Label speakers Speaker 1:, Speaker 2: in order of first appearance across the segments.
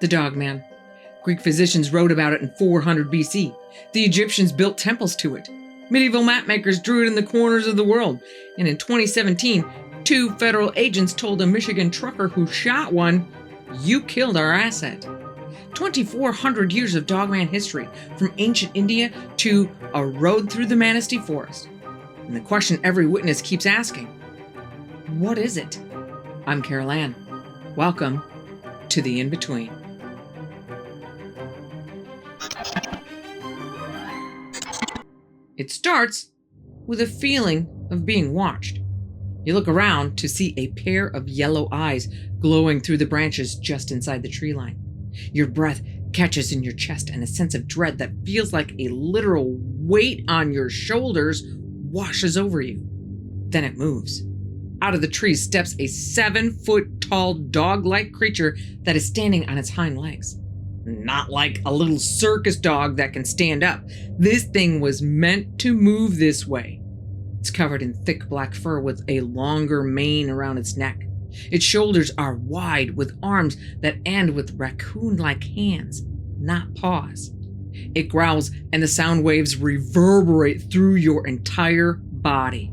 Speaker 1: The Dogman. Greek physicians wrote about it in 400 BC. The Egyptians built temples to it. Medieval mapmakers drew it in the corners of the world. And in 2017, 2 federal agents told a Michigan trucker who shot one, "You killed our asset." 2,400 years of Dogman history, from ancient India to a road through the Manistee forest. And the question every witness keeps asking, what is it? I'm Carol Ann. Welcome to the InBetween. It starts with a feeling of being watched. You look around to see a pair of yellow eyes glowing through the branches just inside the tree line. Your breath catches in your chest, and a sense of dread that feels like a literal weight on your shoulders washes over you. Then it moves. Out of the tree steps a 7-foot-tall dog-like creature that is standing on its hind legs. Not like a little circus dog that can stand up. This thing was meant to move this way. It's covered in thick black fur with a longer mane around its neck. Its shoulders are wide with arms that end with raccoon-like hands, not paws. It growls and the sound waves reverberate through your entire body.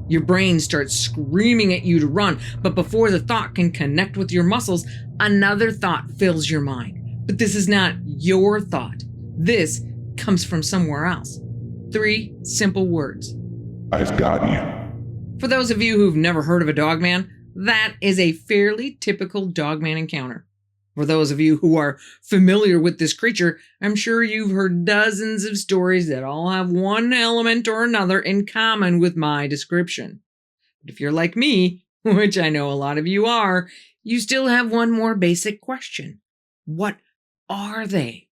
Speaker 1: Your brain starts screaming at you to run, but before the thought can connect with your muscles, another thought fills your mind. But this is not your thought. This comes from somewhere else. 3 simple words.
Speaker 2: I've got you.
Speaker 1: For those of you who've never heard of a Dogman, that is a fairly typical Dogman encounter. For those of you who are familiar with this creature, I'm sure you've heard dozens of stories that all have one element or another in common with my description. But if you're like me, which I know a lot of you are, you still have one more basic question. What are they?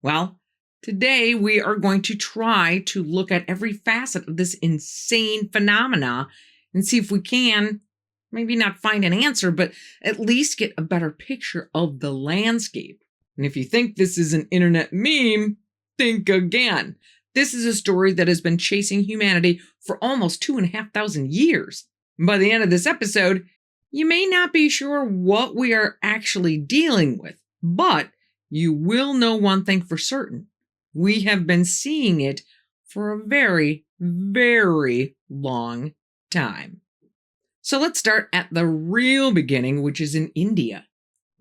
Speaker 1: Well, today we are going to try to look at every facet of this insane phenomena and see if we can maybe not find an answer, but at least get a better picture of the landscape. And if you think this is an internet meme, think again. This is a story that has been chasing humanity for almost 2,500 years. And by the end of this episode, you may not be sure what we are actually dealing with, but you will know one thing for certain. We have been seeing it for a very, very long time. So let's start at the real beginning, which is in India.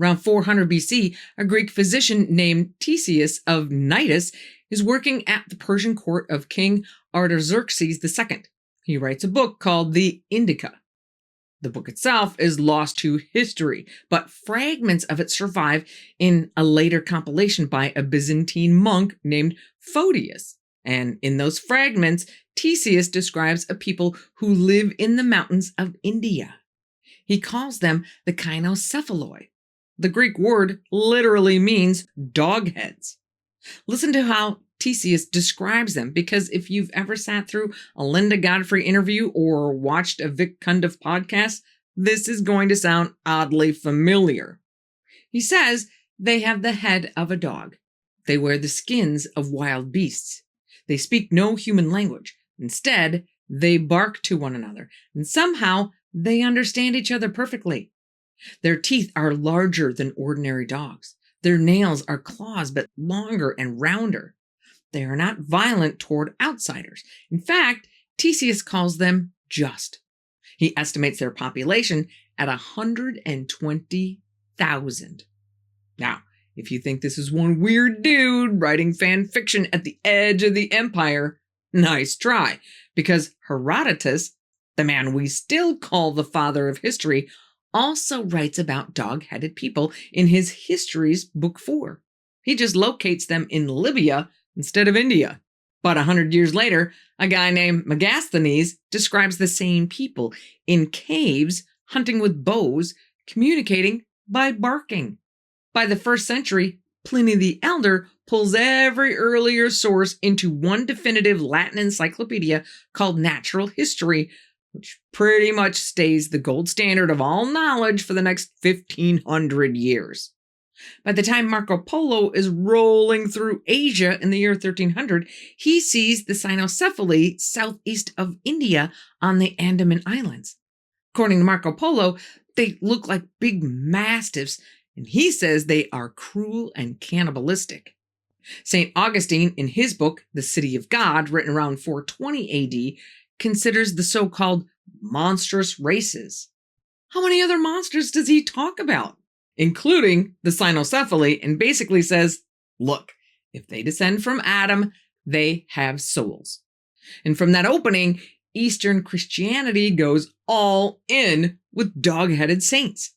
Speaker 1: Around 400 BC, a Greek physician named Theseus of Cnidus is working at the Persian court of King Artaxerxes II. He writes a book called the Indica. The book itself is lost to history, but fragments of it survive in a later compilation by a Byzantine monk named Photius. And in those fragments, Theseus describes a people who live in the mountains of India. He calls them the kynocephaloi. The Greek word literally means dog heads. Listen to how Theseus describes them, because if you've ever sat through a Linda Godfrey interview or watched a Vic Cundiff podcast, this is going to sound oddly familiar. He says they have the head of a dog. They wear the skins of wild beasts. They speak no human language. Instead, they bark to one another, and somehow they understand each other perfectly. Their teeth are larger than ordinary dogs. Their nails are claws, but longer and rounder. They are not violent toward outsiders. In fact, Theseus calls them just. He estimates their population at 120,000. Now, if you think this is one weird dude writing fan fiction at the edge of the empire, nice try, because Herodotus, the man we still call the father of history, also writes about dog-headed people in his Histories, Book 4. He just locates them in Libya instead of India. But 100 years later, a guy named Megasthenes describes the same people in caves, hunting with bows, communicating by barking. By the 1st century, Pliny the Elder pulls every earlier source into one definitive Latin encyclopedia called Natural History, which pretty much stays the gold standard of all knowledge for the next 1,500 years. By the time Marco Polo is rolling through Asia in the year 1300, he sees the cynocephaly southeast of India on the Andaman Islands. According to Marco Polo, they look like big mastiffs, and he says they are cruel and cannibalistic. St. Augustine, in his book, The City of God, written around 420 AD, considers the so-called monstrous races. How many other monsters does he talk about? Including the cynocephaly, and basically says, look, if they descend from Adam, they have souls. And from that opening, Eastern Christianity goes all in with dog-headed saints.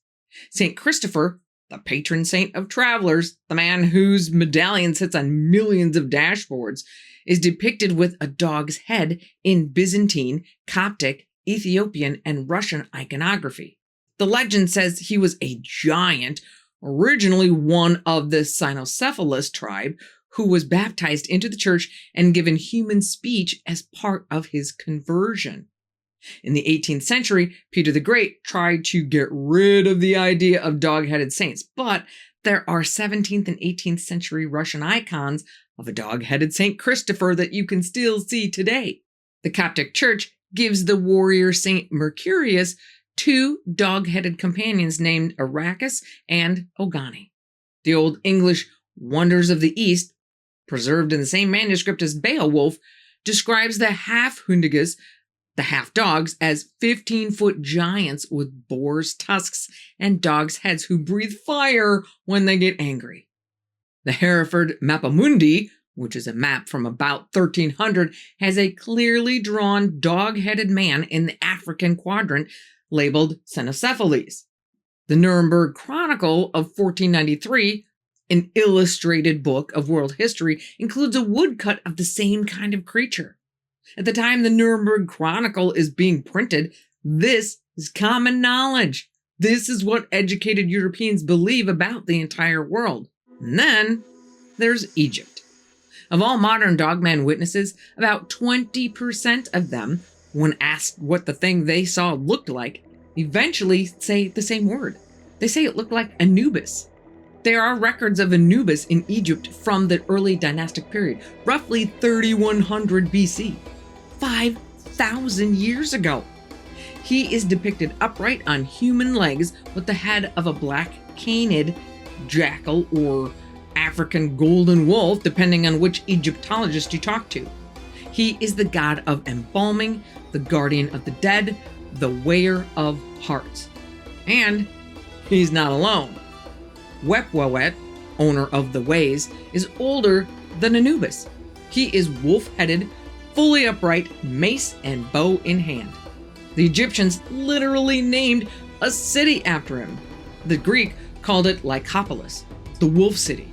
Speaker 1: St. Christopher, the patron saint of travelers, the man whose medallion sits on millions of dashboards, is depicted with a dog's head in Byzantine, Coptic, Ethiopian, and Russian iconography. The legend says he was a giant, originally one of the cynocephalus tribe, who was baptized into the church and given human speech as part of his conversion. In the 18th century, Peter the Great tried to get rid of the idea of dog-headed saints, but there are 17th and 18th century Russian icons of a dog-headed Saint Christopher that you can still see today. The Coptic Church gives the warrior Saint Mercurius two dog-headed companions named Arrakis and Ogani. The Old English Wonders of the East, preserved in the same manuscript as Beowulf, describes the half-hundigas, the half-dogs, as 15-foot giants with boar's tusks and dogs' heads who breathe fire when they get angry. The Hereford Mappamundi, which is a map from about 1300, has a clearly drawn dog-headed man in the African quadrant labeled Cynocephales. The Nuremberg Chronicle of 1493, an illustrated book of world history, includes a woodcut of the same kind of creature. At the time the Nuremberg Chronicle is being printed, this is common knowledge. This is what educated Europeans believe about the entire world. And then there's Egypt. Of all modern Dogman witnesses, about 20% of them, when asked what the thing they saw looked like, eventually say the same word. They say it looked like Anubis. There are records of Anubis in Egypt from the early dynastic period, roughly 3100 BC, 5,000 years ago. He is depicted upright on human legs with the head of a black canid jackal or African golden wolf, depending on which Egyptologist you talk to. He is the god of embalming, the guardian of the dead, the weigher of hearts. And he's not alone. Wepwawet, owner of the Ways, is older than Anubis. He is wolf-headed, fully upright, mace and bow in hand. The Egyptians literally named a city after him. The Greek called it Lycopolis, the wolf city.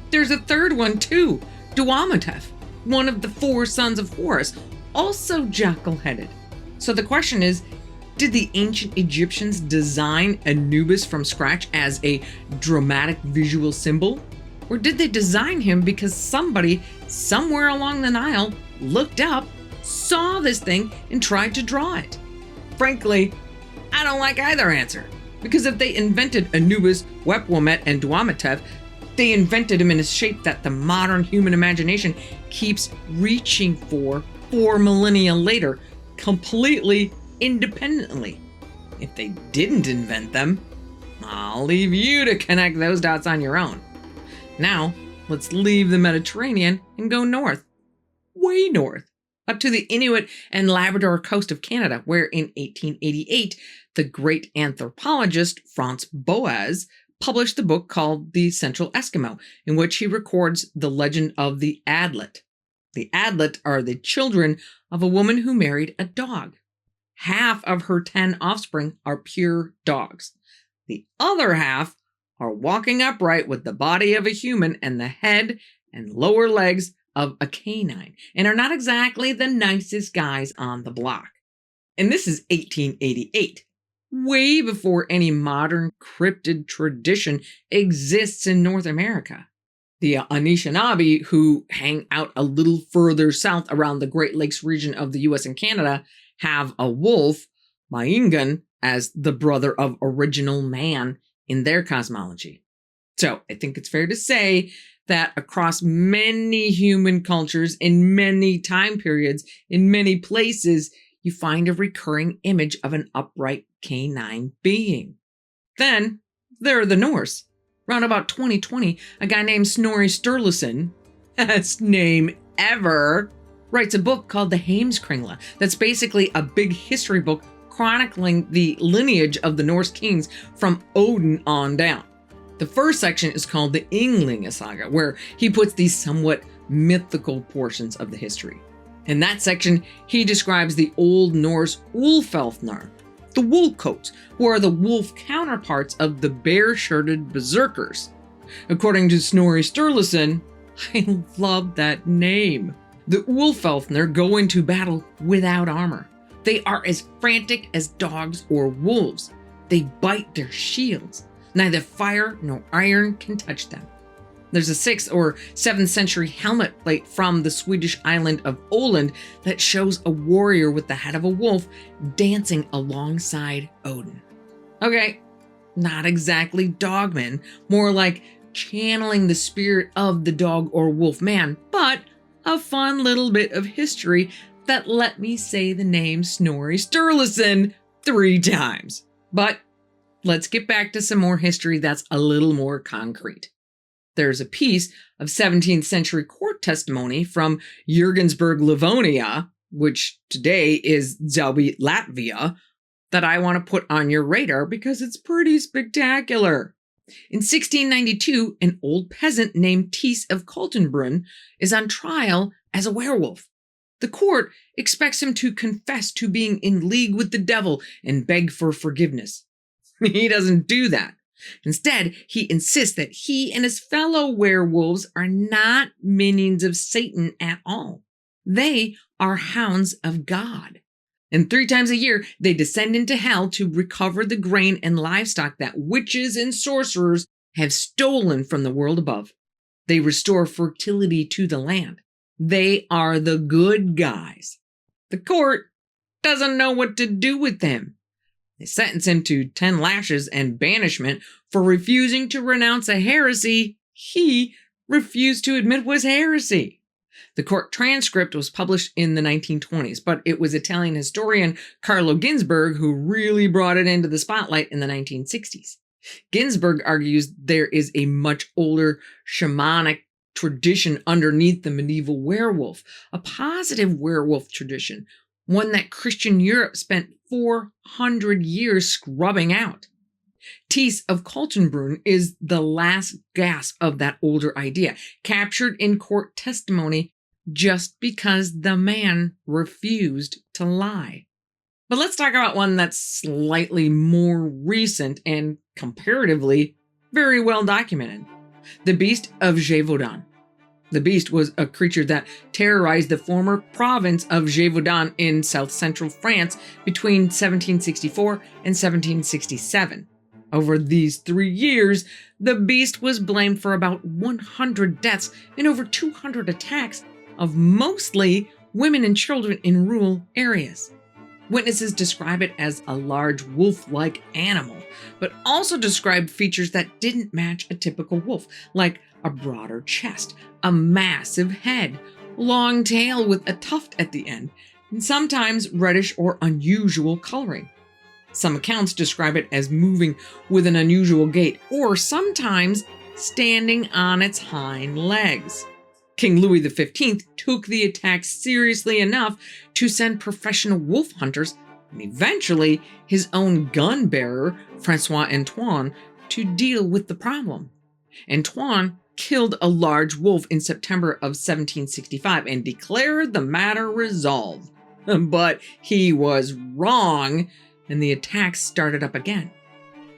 Speaker 1: There's a third one too, Duamatef, one of the four sons of Horus, also jackal-headed. So the question is, did the ancient Egyptians design Anubis from scratch as a dramatic visual symbol? Or did they design him because somebody somewhere along the Nile looked up, saw this thing, and tried to draw it? Frankly, I don't like either answer. Because if they invented Anubis, Wepwomet, and Duamatef, they invented him in a shape that the modern human imagination keeps reaching for 4 millennia later, completely independently. If they didn't invent them, I'll leave you to connect those dots on your own. Now, let's leave the Mediterranean and go north, way north, up to the Inuit and Labrador coast of Canada, where in 1888, the great anthropologist Franz Boas published the book called The Central Eskimo, in which he records the legend of the Adlet. The Adlet are the children of a woman who married a dog. Half of her 10 offspring are pure dogs. The other half are walking upright with the body of a human and the head and lower legs of a canine, and are not exactly the nicest guys on the block. And this is 1888, way before any modern cryptid tradition exists in North America. The Anishinaabe, who hang out a little further south around the Great Lakes region of the US and Canada, have a wolf, Maingan, as the brother of original man in their cosmology. So I think it's fair to say that across many human cultures, in many time periods, in many places, you find a recurring image of an upright canine being. Then there are the Norse. Around about 2020, a guy named Snorri Sturluson, best name ever, writes a book called The Heimskringla that's basically a big history book chronicling the lineage of the Norse kings from Odin on down. The first section is called the Ynglinga Saga, where he puts these somewhat mythical portions of the history. In that section, he describes the Old Norse Ulfalfnar, the Woolcoats, who are the wolf counterparts of the bear-shirted berserkers. According to Snorri Sturluson, I love that name. The Ulfalfnar go into battle without armor. They are as frantic as dogs or wolves. They bite their shields. Neither fire nor iron can touch them. There's a 6th or 7th century helmet plate from the Swedish island of Åland that shows a warrior with the head of a wolf dancing alongside Odin. Okay, not exactly Dogman, more like channeling the spirit of the dog or wolf man, but a fun little bit of history that let me say the name Snorri Sturluson 3 times. But let's get back to some more history that's a little more concrete. There's a piece of 17th century court testimony from Jurgensburg, Livonia, which today is Zalbi, Latvia, that I want to put on your radar because it's pretty spectacular. In 1692, an old peasant named Thies of Kaltenbrunn is on trial as a werewolf. The court expects him to confess to being in league with the devil and beg for forgiveness. He doesn't do that. Instead, he insists that he and his fellow werewolves are not minions of Satan at all. They are hounds of God. And 3 times a year, they descend into hell to recover the grain and livestock that witches and sorcerers have stolen from the world above. They restore fertility to the land. They are the good guys. The court doesn't know what to do with them. They sentence him to 10 lashes and banishment for refusing to renounce a heresy he refused to admit was heresy. The court transcript was published in the 1920s, but it was Italian historian Carlo Ginzburg who really brought it into the spotlight in the 1960s. Ginzburg argues there is a much older shamanic tradition underneath the medieval werewolf, a positive werewolf tradition, one that Christian Europe spent 400 years scrubbing out. Thies of Kaltenbrunn is the last gasp of that older idea, captured in court testimony just because the man refused to lie. But let's talk about one that's slightly more recent and comparatively very well documented. The Beast of Gévaudan. The beast was a creature that terrorized the former province of Gévaudan in south-central France between 1764 and 1767. Over these 3 years, the beast was blamed for about 100 deaths and over 200 attacks of mostly women and children in rural areas. Witnesses describe it as a large wolf-like animal, but also described features that didn't match a typical wolf, like a broader chest, a massive head, long tail with a tuft at the end, and sometimes reddish or unusual coloring. Some accounts describe it as moving with an unusual gait, or sometimes standing on its hind legs. King Louis XV took the attack seriously enough to send professional wolf hunters, and eventually his own gun bearer, Francois Antoine, to deal with the problem. Antoine killed a large wolf in September of 1765 and declared the matter resolved. But he was wrong, and the attacks started up again.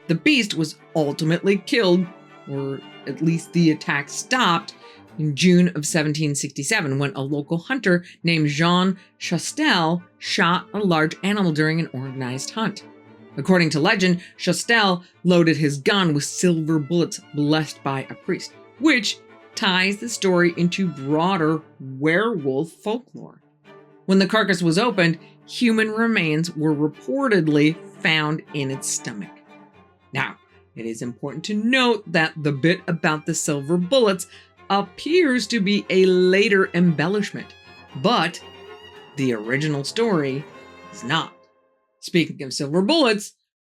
Speaker 1: The beast was ultimately killed, or at least the attack stopped, in June of 1767 when a local hunter named Jean Chastel shot a large animal during an organized hunt. According to legend, Chastel loaded his gun with silver bullets blessed by a priest, which ties the story into broader werewolf folklore. When the carcass was opened, human remains were reportedly found in its stomach. Now, it is important to note that the bit about the silver bullets appears to be a later embellishment, but the original story is not. Speaking of silver bullets,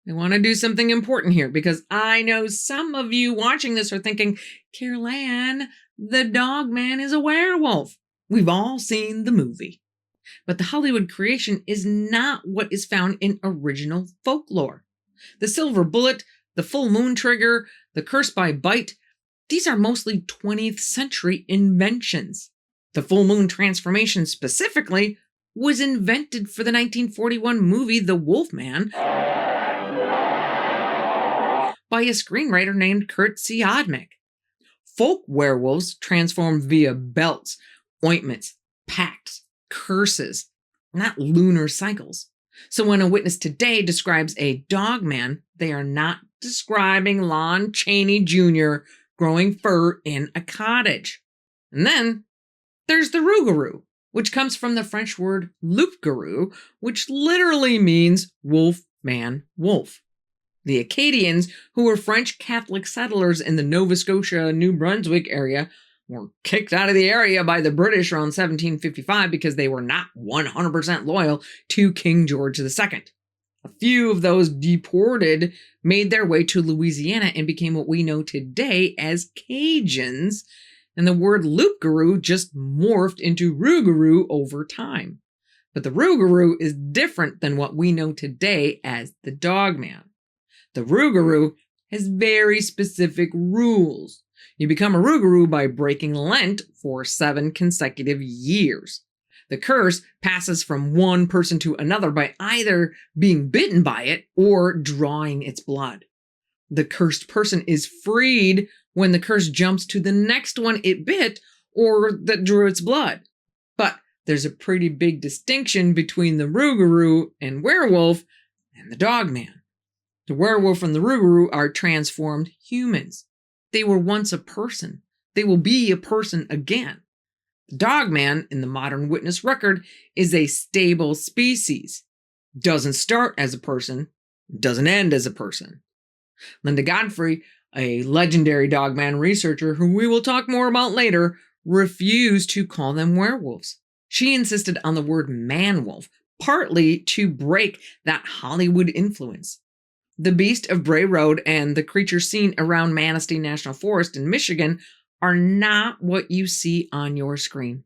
Speaker 1: I want to do something important here because I know some of you watching this are thinking, Carol Ann, the Dogman is a werewolf. We've all seen the movie. But the Hollywood creation is not what is found in original folklore. The silver bullet, the full moon trigger, the curse by bite, these are mostly 20th century inventions. The full moon transformation specifically was invented for the 1941 movie The Wolfman by a screenwriter named Kurt Siodmak. Folk werewolves transform via belts, ointments, pacts, curses, not lunar cycles. So when a witness today describes a dogman, they are not describing Lon Chaney Jr. growing fur in a cottage. And then there's the rougarou, which comes from the French word loup-garou, which literally means wolf, man, wolf. The Acadians, who were French Catholic settlers in the Nova Scotia, New Brunswick area, were kicked out of the area by the British around 1755 because they were not 100% loyal to King George II. A few of those deported made their way to Louisiana and became what we know today as Cajuns, and the word loup-garou just morphed into rougarou over time. But the rougarou is different than what we know today as the dogman. The rougarou has very specific rules. You become a rougarou by breaking Lent for 7 consecutive years. The curse passes from one person to another by either being bitten by it or drawing its blood. The cursed person is freed when the curse jumps to the next one it bit or that drew its blood. But there's a pretty big distinction between the rougarou and werewolf and the dogman. The werewolf and the rougarou are transformed humans. They were once a person. They will be a person again. The dogman, in the modern witness record, is a stable species. Doesn't start as a person, doesn't end as a person. Linda Godfrey, a legendary dogman researcher who we will talk more about later, refused to call them werewolves. She insisted on the word man-wolf, partly to break that Hollywood influence. The Beast of Bray Road and the creatures seen around Manistee National Forest in Michigan are not what you see on your screen.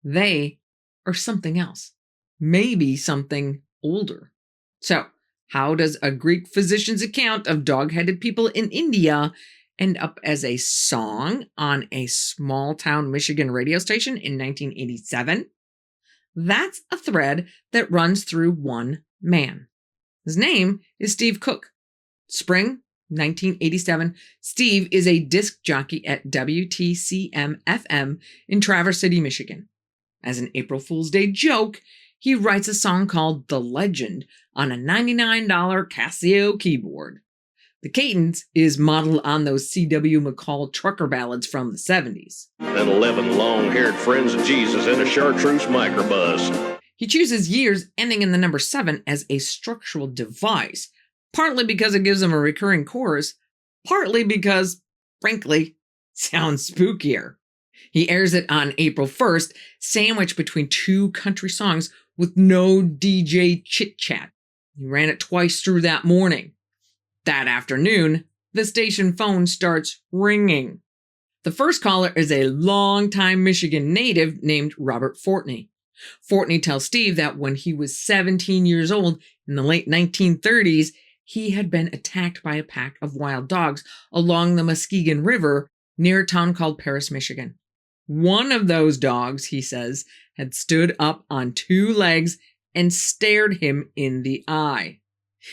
Speaker 1: They are something else, maybe something older. So, how does a Greek physician's account of dog-headed people in India end up as a song on a small-town Michigan radio station in 1987? That's a thread that runs through one man. His name is Steve Cook. Spring 1987, Steve is a disc jockey at WTCM-FM in Traverse City, Michigan. As an April Fool's Day joke, he writes a song called The Legend on a $99 Casio keyboard. The cadence is modeled on those C.W. McCall trucker ballads from the 70s.
Speaker 3: And 11 long-haired friends of Jesus in a chartreuse microbus.
Speaker 1: He chooses years ending in the number 7 as a structural device, partly because it gives him a recurring chorus, partly because, frankly, sounds spookier. He airs it on April 1st, sandwiched between 2 country songs with no DJ chit-chat. He ran it twice through that morning. That afternoon, the station phone starts ringing. The first caller is a longtime Michigan native named Robert Fortney. Fortney tells Steve that when he was 17 years old in the late 1930s, he had been attacked by a pack of wild dogs along the Muskegon River near a town called Paris, Michigan. One of those dogs, he says, had stood up on 2 legs and stared him in the eye.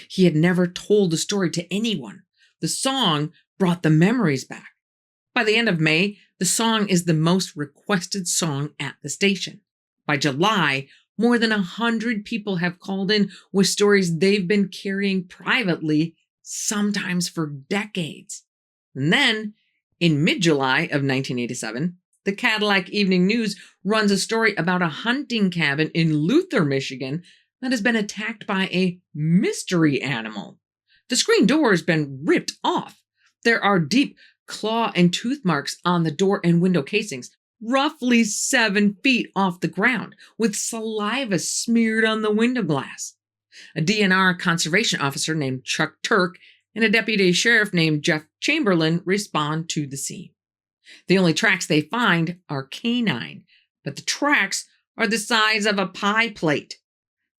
Speaker 1: He had never told the story to anyone. The song brought the memories back. By the end of May, the song is the most requested song at the station. By July, more than 100 people have called in with stories they've been carrying privately, sometimes for decades. And then, in mid-July of 1987, the Cadillac Evening News runs a story about a hunting cabin in Luther, Michigan, that has been attacked by a mystery animal. The screen door has been ripped off. There are deep claw and tooth marks on the door and window casings, roughly 7 feet off the ground, with saliva smeared on the window glass. A DNR conservation officer named Chuck Turk and a deputy sheriff named Jeff Chamberlain respond to the scene. The only tracks they find are canine, but the tracks are the size of a pie plate.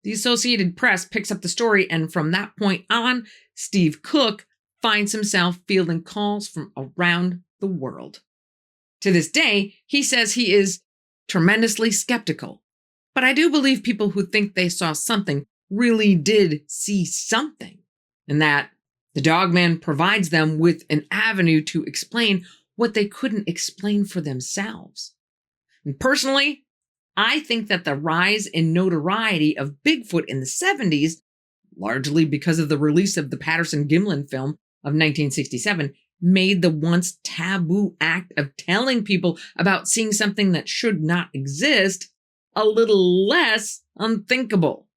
Speaker 1: The Associated Press picks up the story, and from that point on, Steve Cook finds himself fielding calls from around the world. To this day, he says he is tremendously skeptical, but I do believe people who think they saw something really did see something, and that the Dogman provides them with an avenue to explain what they couldn't explain for themselves. And personally, I think that the rise in notoriety of Bigfoot in the 70s, largely because of the release of the Patterson-Gimlin film of 1967, made the once taboo act of telling people about seeing something that should not exist a little less unthinkable.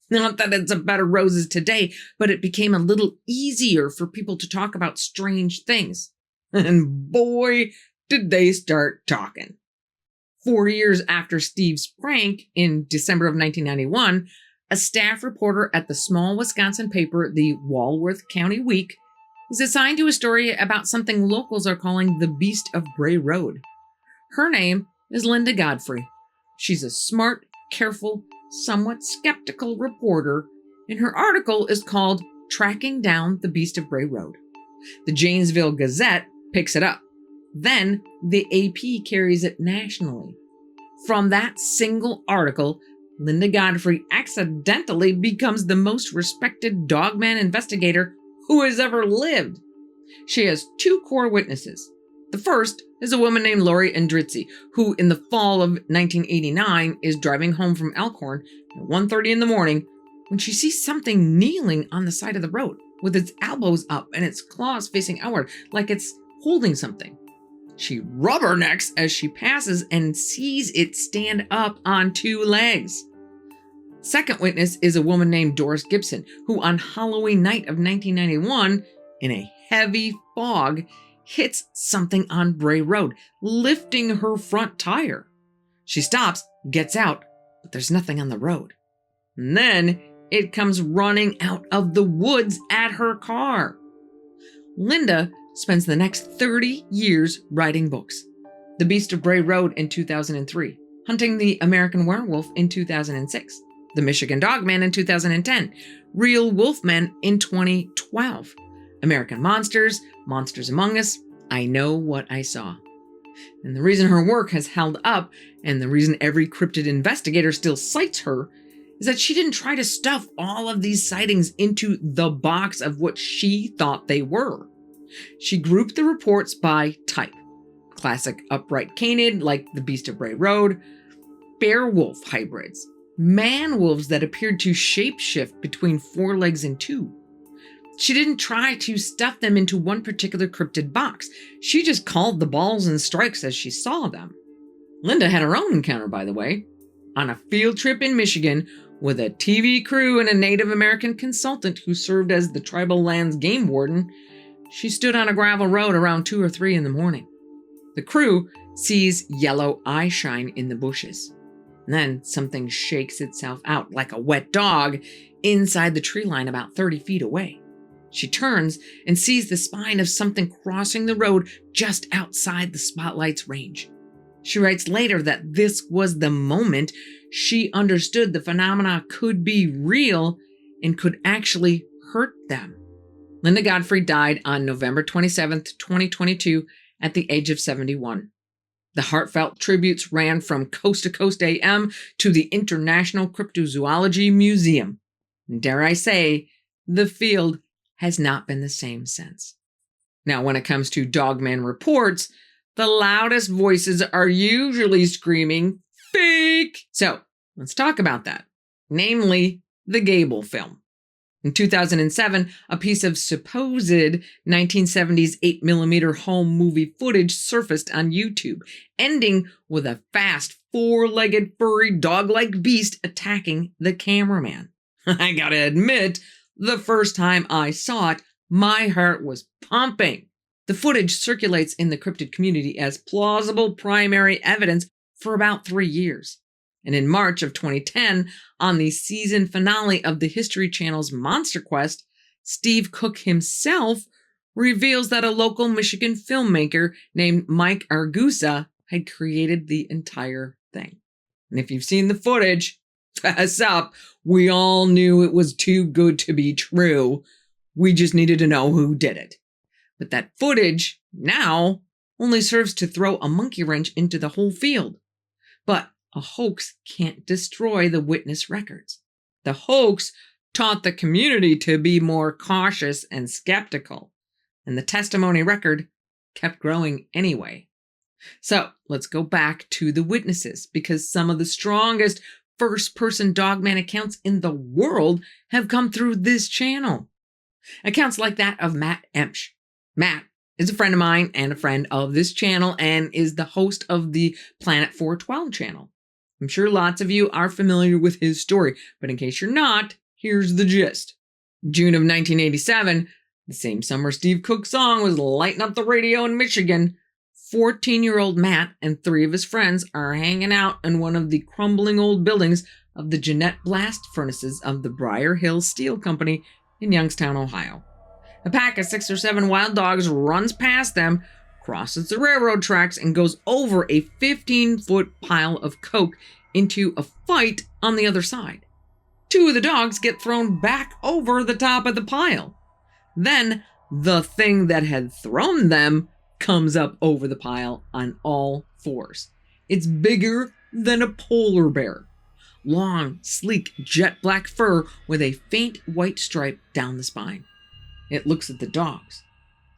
Speaker 1: Not that it's a bed of roses today, but it became a little easier for people to talk about strange things. And boy, did they start talking. 4 years after Steve's prank, in December of 1991, a staff reporter at the small Wisconsin paper, the Walworth County Week, is assigned to a story about something locals are calling the Beast of Bray Road. Her name is Linda Godfrey. She's a smart, careful, somewhat skeptical reporter, and her article is called Tracking Down the Beast of Bray Road. The Janesville Gazette picks it up. Then the AP carries it nationally. From that single article, Linda Godfrey accidentally becomes the most respected Dogman investigator who has ever lived. She has 2 core witnesses. The first is a woman named Lori Andrizzi, who in the fall of 1989 is driving home from Elkhorn at 1:30 in the morning when she sees something kneeling on the side of the road with its elbows up and its claws facing outward like it's holding something. She rubbernecks as she passes and sees it stand up on 2 legs. Second witness is a woman named Doris Gibson, who on Halloween night of 1991, in a heavy fog, hits something on Bray Road, lifting her front tire. She stops, gets out, but there's nothing on the road. And then it comes running out of the woods at her car. Linda spends the next 30 years writing books. The Beast of Bray Road in 2003, Hunting the American Werewolf in 2006, The Michigan Dogman in 2010, Real Wolfmen in 2012, American Monsters, Monsters Among Us, I Know What I Saw. And the reason her work has held up, and the reason every cryptid investigator still cites her, is that she didn't try to stuff all of these sightings into the box of what she thought they were. She grouped the reports by type. Classic upright canid, like the Beast of Bray Road, bear-wolf hybrids, man-wolves that appeared to shapeshift between 4 legs and 2. She didn't try to stuff them into one particular cryptid box. She just called the balls and strikes as she saw them. Linda had her own encounter, by the way, on a field trip in Michigan with a TV crew and a Native American consultant who served as the tribal land's game warden. She stood on a gravel road around 2 or 3 in the morning. The crew sees yellow eye shine in the bushes. And then something shakes itself out like a wet dog inside the tree line about 30 feet away. She turns and sees the spine of something crossing the road just outside the spotlight's range. She writes later that this was the moment she understood the phenomena could be real and could actually hurt them. Linda Godfrey died on November 27th, 2022, at the age of 71. The heartfelt tributes ran from Coast to Coast AM to the International Cryptozoology Museum. And dare I say, the field has not been the same since. Now, when it comes to Dogman reports, the loudest voices are usually screaming, fake! So, let's talk about that. Namely, the Gable film. In 2007, a piece of supposed 1970s 8mm home movie footage surfaced on YouTube, ending with a fast, 4-legged, furry, dog-like beast attacking the cameraman. I gotta admit, the first time I saw it, my heart was pumping. The footage circulates in the cryptid community as plausible primary evidence for about 3 years. And in March of 2010, on the season finale of the History Channel's Monster Quest, Steve Cook himself reveals that a local Michigan filmmaker named Mike Argusa had created the entire thing. And if you've seen the footage, fess up, we all knew it was too good to be true. We just needed to know who did it. But that footage, now, only serves to throw a monkey wrench into the whole field. But a hoax can't destroy the witness records. The hoax taught the community to be more cautious and skeptical, and the testimony record kept growing anyway. So let's go back to the witnesses, because some of the strongest first-person Dogman accounts in the world have come through this channel. Accounts like that of Matt Emsch. Matt is a friend of mine and a friend of this channel and is the host of the Planet 412 channel. I'm sure lots of you are familiar with his story, but in case you're not, here's the gist. June of 1987, the same summer Steve Cook's song was lighting up the radio in Michigan, 14-year-old Matt and 3 of his friends are hanging out in one of the crumbling old buildings of the Jeannette blast furnaces of the Briar Hill Steel Company in Youngstown, Ohio. A pack of 6 or 7 wild dogs runs past them, crosses the railroad tracks, and goes over a 15-foot pile of coke into a fight on the other side. 2 of the dogs get thrown back over the top of the pile. Then, the thing that had thrown them comes up over the pile on all 4s. It's bigger than a polar bear. Long, sleek, jet black fur with a faint white stripe down the spine. It looks at the dogs,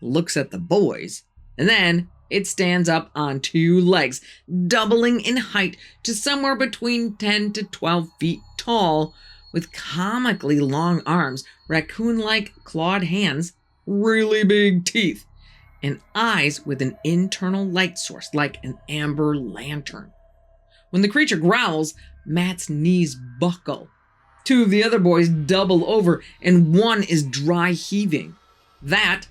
Speaker 1: looks at the boys, and then it stands up on 2 legs, doubling in height to somewhere between 10 to 12 feet tall, with comically long arms, raccoon-like clawed hands, really big teeth, and eyes with an internal light source like an amber lantern. When the creature growls, Matt's knees buckle. 2 of the other boys double over, and 1 is dry heaving. That,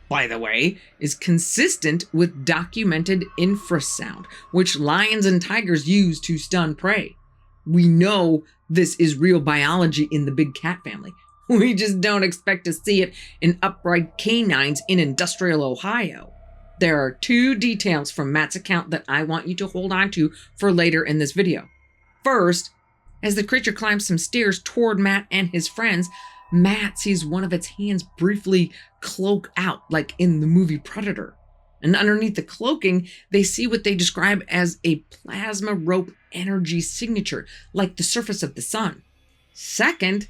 Speaker 1: by the way, is consistent with documented infrasound, which lions and tigers use to stun prey. We know this is real biology in the big cat family. We just don't expect to see it in upright canines in industrial Ohio. There are 2 details from Matt's account that I want you to hold on to for later in this video. First, as the creature climbs some stairs toward Matt and his friends, Matt sees one of its hands briefly cloak out, like in the movie Predator. And underneath the cloaking, they see what they describe as a plasma rope energy signature, like the surface of the sun. Second,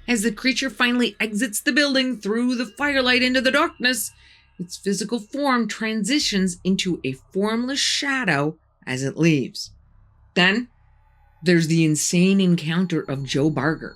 Speaker 1: as the creature finally exits the building through the firelight into the darkness, its physical form transitions into a formless shadow as it leaves. Then, there's the insane encounter of Joe Barger.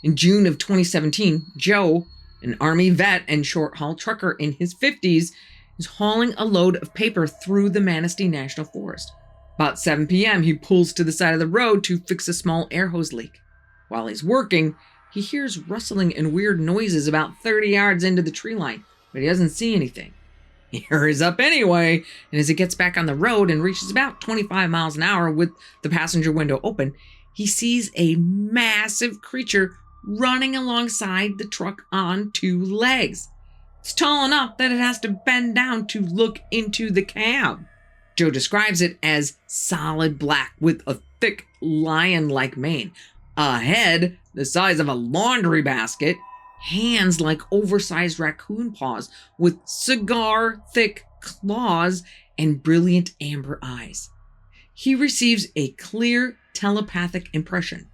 Speaker 1: In June of 2017, Joe, an Army vet and short-haul trucker in his 50s, is hauling a load of paper through the Manistee National Forest. About 7 p.m., he pulls to the side of the road to fix a small air hose leak. While he's working, he hears rustling and weird noises about 30 yards into the tree line, but he doesn't see anything. He hurries up anyway, and as he gets back on the road and reaches about 25 miles an hour with the passenger window open, he sees a massive creature running alongside the truck on 2 legs. It's tall enough that it has to bend down to look into the cab. Joe describes it as solid black with a thick lion-like mane, a head the size of a laundry basket, hands like oversized raccoon paws with cigar-thick claws, and brilliant amber eyes. He receives a clear telepathic impression.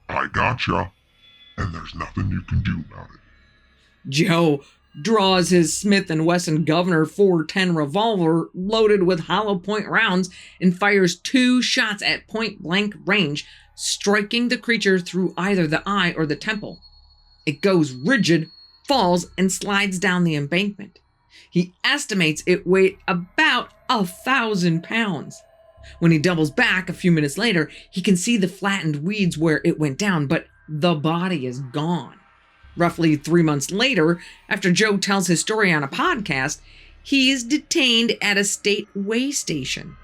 Speaker 2: I gotcha, and there's nothing you can do about it.
Speaker 1: Joe draws his Smith & Wesson Governor 410 revolver loaded with hollow point rounds and fires 2 shots at point-blank range, striking the creature through either the eye or the temple. It goes rigid, falls, and slides down the embankment. He estimates it weighed about 1,000 pounds. When he doubles back a few minutes later, he can see the flattened weeds where it went down, but the body is gone. Roughly 3 months later, after Joe tells his story on a podcast, he is detained at a state way station.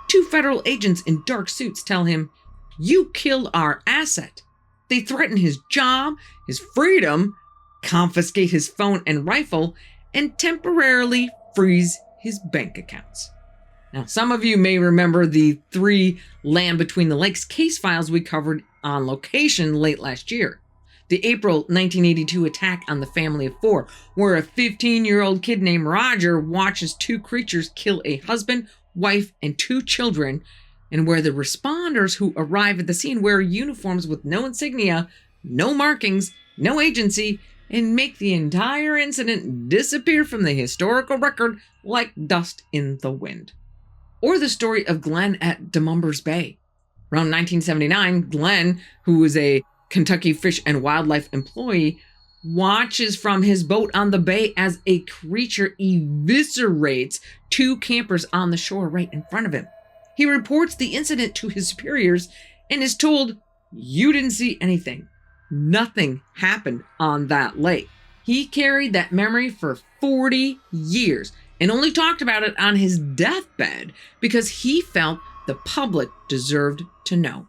Speaker 1: 2 federal agents in dark suits tell him, You killed our asset. They threaten his job, his freedom, confiscate his phone and rifle, and temporarily freeze his bank accounts. Now, some of you may remember the 3 Land Between the Lakes case files we covered on location late last year. The April 1982 attack on the family of 4, where a 15-year-old kid named Roger watches 2 creatures kill a husband, wife, and 2 children, and where the responders who arrive at the scene wear uniforms with no insignia, no markings, no agency, and make the entire incident disappear from the historical record like dust in the wind. Or the story of Glenn at Demumbers Bay. Around 1979, Glenn, who was a Kentucky Fish and Wildlife employee, watches from his boat on the bay as a creature eviscerates 2 campers on the shore right in front of him. He reports the incident to his superiors and is told, "You didn't see anything. Nothing happened on that lake." He carried that memory for 40 years and only talked about it on his deathbed because he felt the public deserved to know.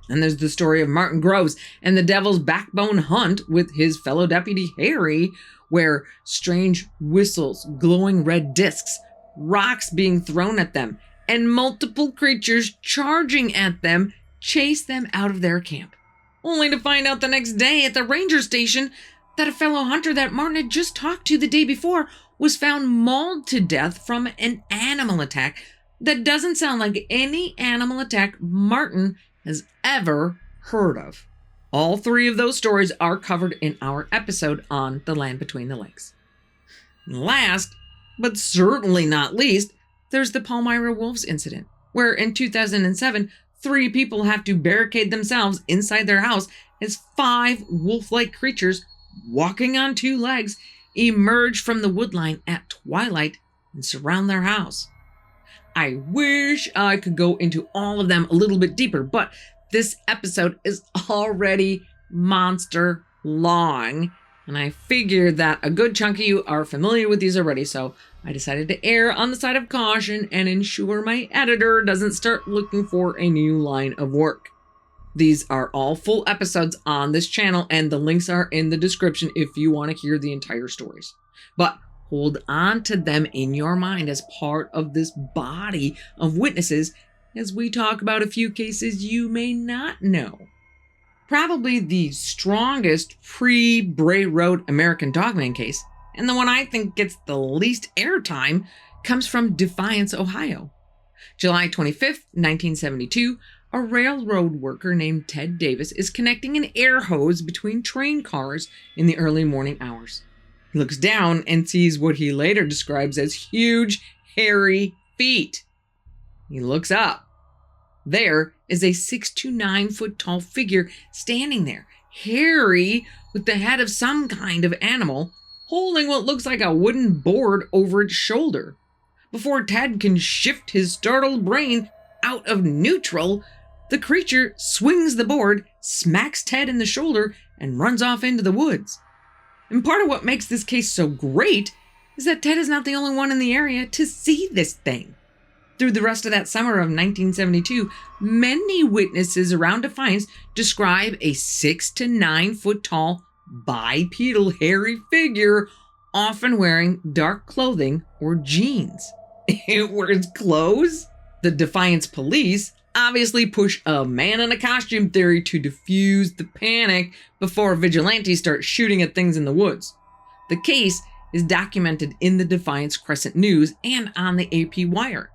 Speaker 1: And there's the story of Martin Groves and the Devil's Backbone hunt with his fellow deputy Harry, where strange whistles, glowing red discs, rocks being thrown at them, and multiple creatures charging at them chase them out of their camp, only to find out the next day at the ranger station that a fellow hunter that Martin had just talked to the day before was found mauled to death from an animal attack that doesn't sound like any animal attack Martin has ever heard of. All 3 of those stories are covered in our episode on the Land Between the Lakes. Last, but certainly not least, there's the Palmyra Wolves incident, where in 2007, 3 people have to barricade themselves inside their house as 5 wolf-like creatures walking on 2 legs emerge from the woodline at twilight and surround their house. I wish I could go into all of them a little bit deeper, but this episode is already monster long, and I figured that a good chunk of you are familiar with these already, so I decided to err on the side of caution and ensure my editor doesn't start looking for a new line of work. These are all full episodes on this channel, and the links are in the description if you want to hear the entire stories. But hold on to them in your mind as part of this body of witnesses as we talk about a few cases you may not know. Probably the strongest pre-Bray Road American Dogman case, and the one I think gets the least airtime, comes from Defiance, Ohio. July 25th, 1972, a railroad worker named Ted Davis is connecting an air hose between train cars in the early morning hours. He looks down and sees what he later describes as huge, hairy feet. He looks up. There is a 6 to 9 foot tall figure standing there, hairy, with the head of some kind of animal, holding what looks like a wooden board over its shoulder. Before Ted can shift his startled brain out of neutral, the creature swings the board, smacks Ted in the shoulder, and runs off into the woods. And part of what makes this case so great is that Ted is not the only one in the area to see this thing. Through the rest of that summer of 1972, many witnesses around Defiance describe a 6 to 9 foot tall, bipedal hairy figure, often wearing dark clothing or jeans. It wears clothes? The Defiance police obviously push a man in a costume theory to diffuse the panic before vigilantes start shooting at things in the woods. The case is documented in the Defiance Crescent News and on the AP Wire.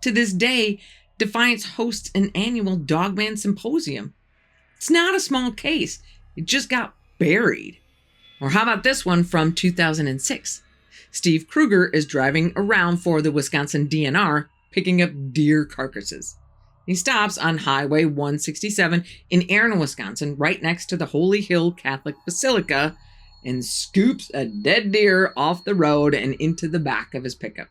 Speaker 1: To this day, Defiance hosts an annual Dogman Symposium. It's not a small case. It just got buried. Or how about this one from 2006? Steve Kruger is driving around for the Wisconsin DNR, picking up deer carcasses. He stops on Highway 167 in Aaron, Wisconsin, right next to the Holy Hill Catholic Basilica, and scoops a dead deer off the road and into the back of his pickup.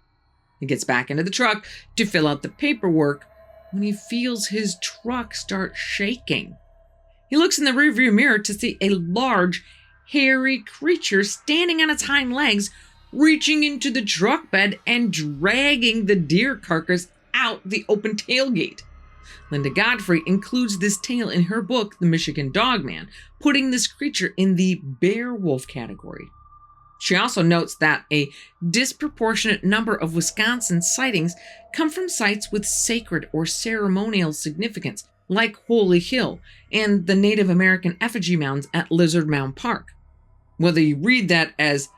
Speaker 1: He gets back into the truck to fill out the paperwork when he feels his truck start shaking. He looks in the rearview mirror to see a large, hairy creature standing on its hind legs, reaching into the truck bed and dragging the deer carcass out the open tailgate. Linda Godfrey includes this tale in her book, The Michigan Dogman, putting this creature in the werewolf category. She also notes that a disproportionate number of Wisconsin sightings come from sites with sacred or ceremonial significance, like Holy Hill and the Native American effigy mounds at Lizard Mound Park. Whether you read that as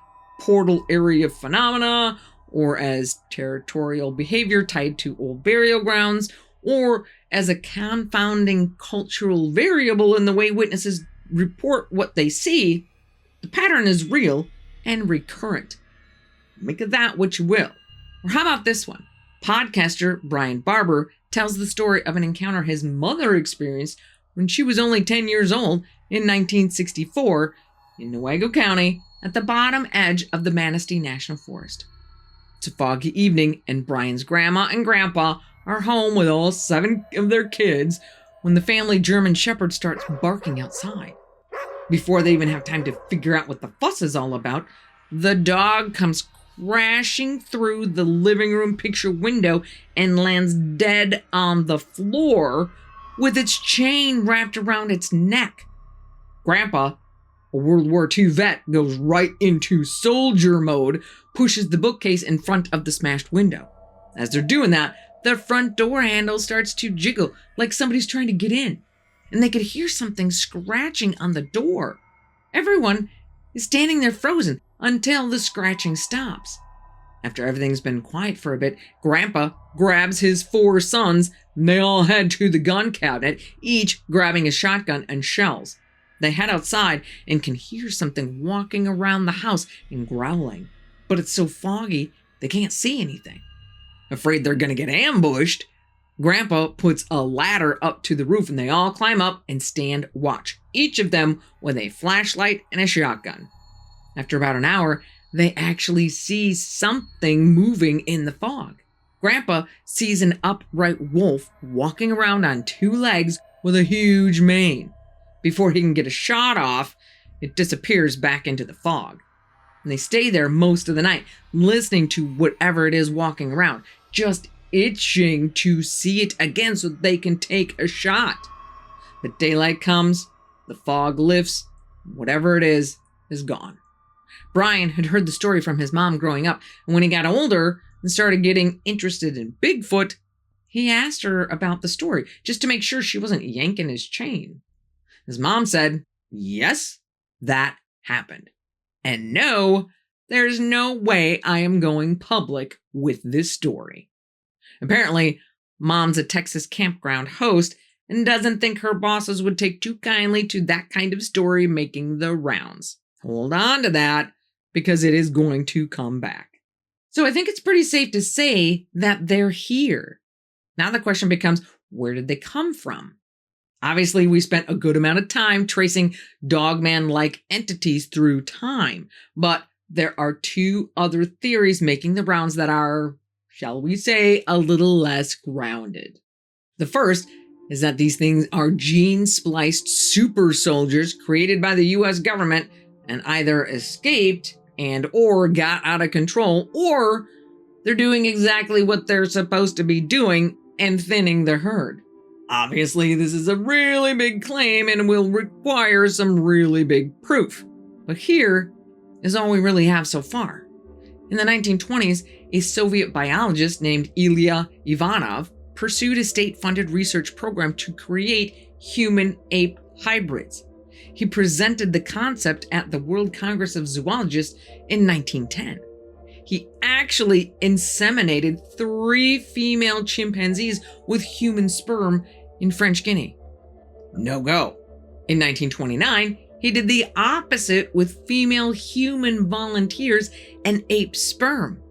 Speaker 1: portal area phenomena, or as territorial behavior tied to old burial grounds, or as a confounding cultural variable in the way witnesses report what they see, the pattern is real and recurrent. Make of that what you will. Or how about this one? Podcaster Brian Barber tells the story of an encounter his mother experienced when she was only 10 years old in 1964 in Newaygo County at the bottom edge of the Manistee National Forest. It's a foggy evening, and Brian's grandma and grandpa are home with all 7 of their kids when the family German Shepherd starts barking outside. Before they even have time to figure out what the fuss is all about, the dog comes crashing through the living room picture window and lands dead on the floor with its chain wrapped around its neck. Grandpa, a World War II vet, goes right into soldier mode, pushes the bookcase in front of the smashed window. As they're doing that, the front door handle starts to jiggle like somebody's trying to get in, and they could hear something scratching on the door. Everyone is standing there frozen until the scratching stops. After everything's been quiet for a bit, Grandpa grabs his 4 sons, and they all head to the gun cabinet, each grabbing a shotgun and shells. They head outside and can hear something walking around the house and growling, but it's so foggy they can't see anything. Afraid they're gonna get ambushed, Grandpa puts a ladder up to the roof and they all climb up and stand watch, each of them with a flashlight and a shotgun. After about an hour, they actually see something moving in the fog. Grandpa sees an upright wolf walking around on 2 legs with a huge mane. Before he can get a shot off, it disappears back into the fog. And they stay there most of the night, listening to whatever it is walking around, just itching to see it again so they can take a shot. But daylight comes, the fog lifts, whatever it is gone. Brian had heard the story from his mom growing up, and when he got older and started getting interested in Bigfoot, he asked her about the story, just to make sure she wasn't yanking his chain. His mom said, yes, that happened. And no, there's no way I am going public with this story. Apparently, Mom's a Texas campground host and doesn't think her bosses would take too kindly to that kind of story making the rounds. Hold on to that, because it is going to come back. So I think it's pretty safe to say that they're here. Now the question becomes, where did they come from? Obviously, we spent a good amount of time tracing Dogman-like entities through time, but there are 2 other theories making the rounds that are, shall we say, a little less grounded. The first is that these things are gene-spliced super soldiers created by the US government and either escaped and or got out of control, or they're doing exactly what they're supposed to be doing and thinning the herd. Obviously, this is a really big claim and will require some really big proof. But here is all we really have so far. In the 1920s, a Soviet biologist named Ilya Ivanov pursued a state-funded research program to create human-ape hybrids. He presented the concept at the World Congress of Zoologists in 1910. He actually inseminated 3 female chimpanzees with human sperm in French Guinea. No go. In 1929, he did the opposite with female human volunteers and ape sperm.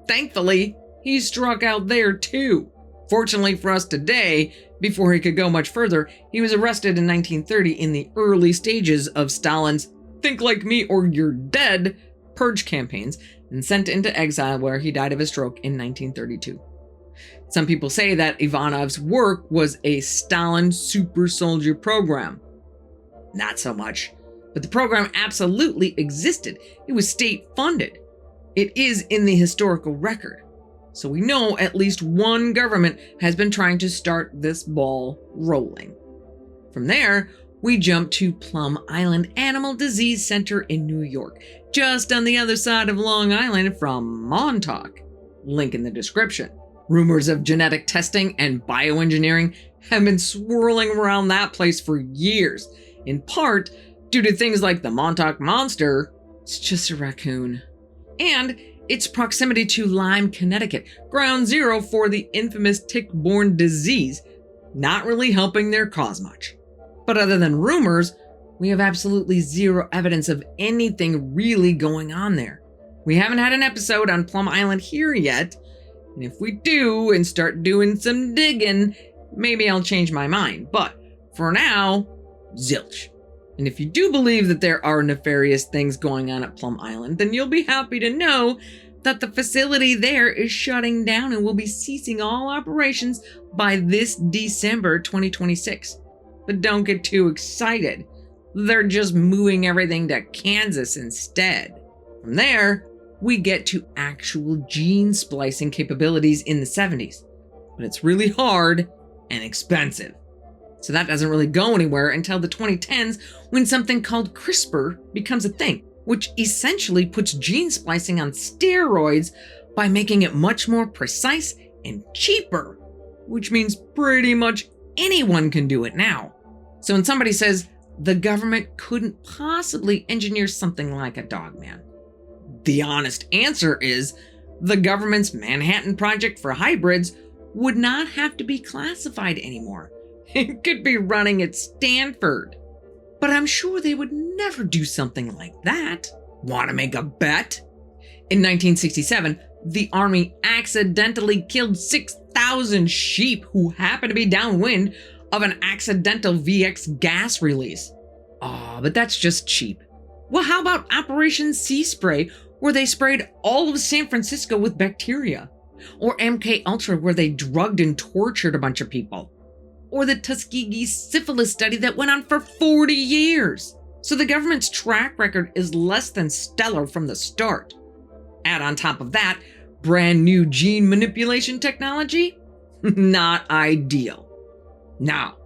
Speaker 1: Thankfully, he struck out there too. Fortunately for us today, before he could go much further, he was arrested in 1930 in the early stages of Stalin's "think like me or you're dead" purge campaigns and sent into exile, where he died of a stroke in 1932. Some people say that Ivanov's work was a Stalin super soldier program. Not so much. But the program absolutely existed. It was state funded. It is in the historical record. So we know at least one government has been trying to start this ball rolling. From there, we jump to Plum Island Animal Disease Center in New York, just on the other side of Long Island from Montauk. Link in the description. Rumors of genetic testing and bioengineering have been swirling around that place for years, in part due to things like the Montauk Monster. It's just a raccoon. And its proximity to Lyme, Connecticut, ground zero for the infamous tick-borne disease, not really helping their cause much. But other than rumors, we have absolutely zero evidence of anything really going on there. We haven't had an episode on Plum Island here yet, and if we do and start doing some digging, maybe I'll change my mind. But for now, zilch. And if you do believe that there are nefarious things going on at Plum Island, then you'll be happy to know that the facility there is shutting down and will be ceasing all operations by this December 2026. But don't get too excited. They're just moving everything to Kansas instead. From there, we get to actual gene splicing capabilities in the 70s. But it's really hard and expensive. So that doesn't really go anywhere until the 2010s when something called CRISPR becomes a thing, which essentially puts gene splicing on steroids by making it much more precise and cheaper, which means pretty much anyone can do it now. So when somebody says the government couldn't possibly engineer something like a Dogman, the honest answer is the government's Manhattan Project for hybrids would not have to be classified anymore. It could be running at Stanford. But I'm sure they would never do something like that. Want to make a bet? In 1967, the Army accidentally killed 6,000 sheep who happened to be downwind of an accidental VX gas release. Oh, but that's just cheap. Well, how about Operation Sea Spray, where they sprayed all of San Francisco with bacteria? Or MK Ultra, where they drugged and tortured a bunch of people? Or the Tuskegee syphilis study that went on for 40 years. So the government's track record is less than stellar from the start. Add on top of that, brand new gene manipulation technology? Not ideal. Now,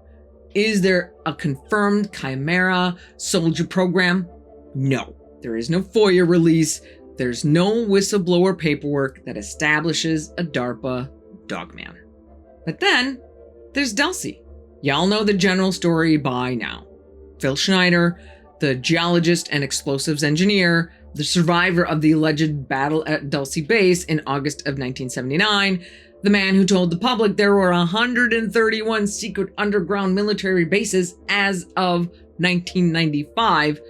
Speaker 1: is there a confirmed Chimera soldier program? No, there is no FOIA release. There's no whistleblower paperwork that establishes a DARPA Dogman. But then, there's Dulcie. Y'all know the general story by now. Phil Schneider, the geologist and explosives engineer, the survivor of the alleged battle at Dulcie Base in August of 1979, the man who told the public there were 131 secret underground military bases as of 1995,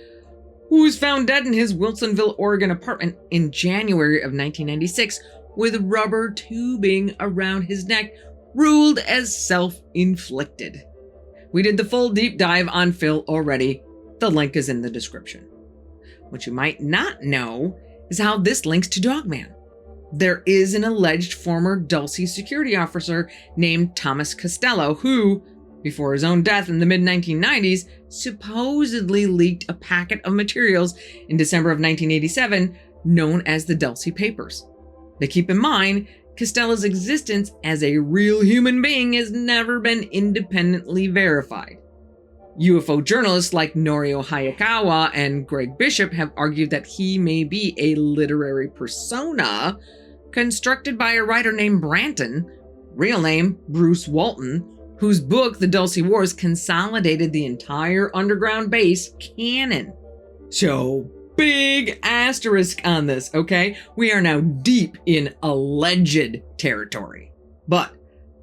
Speaker 1: who was found dead in his Wilsonville, Oregon apartment in January of 1996 with rubber tubing around his neck, ruled as self-inflicted. We did the full deep dive on Phil already. The link is in the description. What you might not know is how this links to Dogman. There is an alleged former Dulcie security officer named Thomas Costello who, before his own death in the mid-1990s, supposedly leaked a packet of materials in December of 1987 known as the Dulcie Papers. But keep in mind, Costello's existence as a real human being has never been independently verified. UFO journalists like Norio Hayakawa and Greg Bishop have argued that he may be a literary persona constructed by a writer named Branton, real name Bruce Walton, whose book The Dulcie Wars consolidated the entire underground base canon. So, big asterisk on this, okay? We are now deep in alleged territory. But